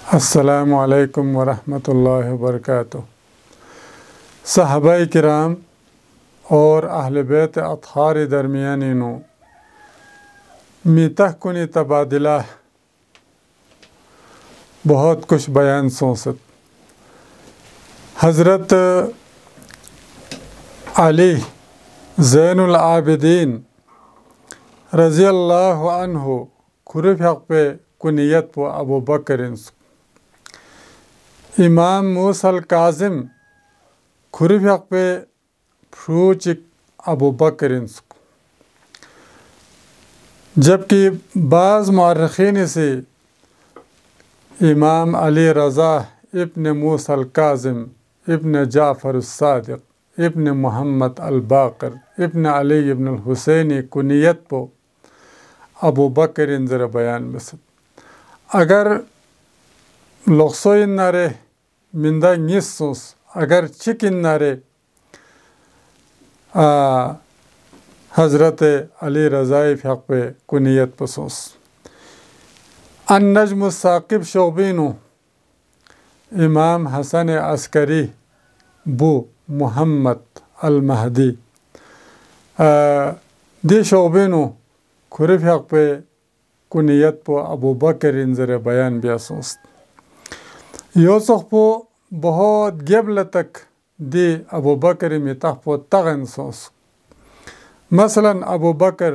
अस्सलामु अलैकुम वरहमतुल्लाहि वबरकातुहू। सहाबाए किराम और अहले बैत अत्हार दरमियानिनो मीतह कुनी तबादिला बहुत कुछ बयान सोसत। हज़रत अली ज़ैनुल आबिदीन रज़ी अल्लाहु अन्हु खुरफ हक़ पे कुनियत पो अबू बकर इमाम मूसल काज़िम खुरफ हक़ पे फ्रूचिक अबू बकर, जबकि बाज़ मुअर्रिखीन से इमाम अली रज़ा इब्न मूसल काज़िम इब्न जाफ़र सादिक़ इब्न मोहम्मद अल बाक़िर इब्न अली इब्न हुसैनी कुनियत पो अबू बकर ज़रा बयान बसत। अगर लोक्सोइन नारे मिंदा निस्सोस अगर चिकिन नारे हज़रत अली रज़ाई हक़ पे कुनियत पसोस। अन नज्म साकिब शोबीनो इमाम हसन अस्करी बू मोहम्मद अल महदी दी शोबीनो खुरफ हक़ पे कुनियत पो अबू बकर ज़रा बयान बियासोस। योसख पो बहुत गेबल तक दी अबू बकर मितह पो तगन सोस। मसलन अबू बकर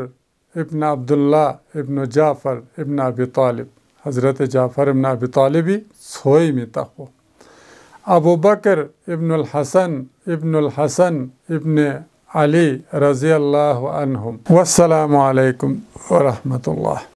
इब्न अब्दुल्ला इब्न जाफ़र इब्न अबी तालिब हज़रत जाफ़र इब्न अबी तालिबी सोई मितह पो अबू बकर इब्न हसन इब्न अली रज़ी अल्लाहु अन्हुम। वस्सलामु अलैकुम व रहमतुल्लाह।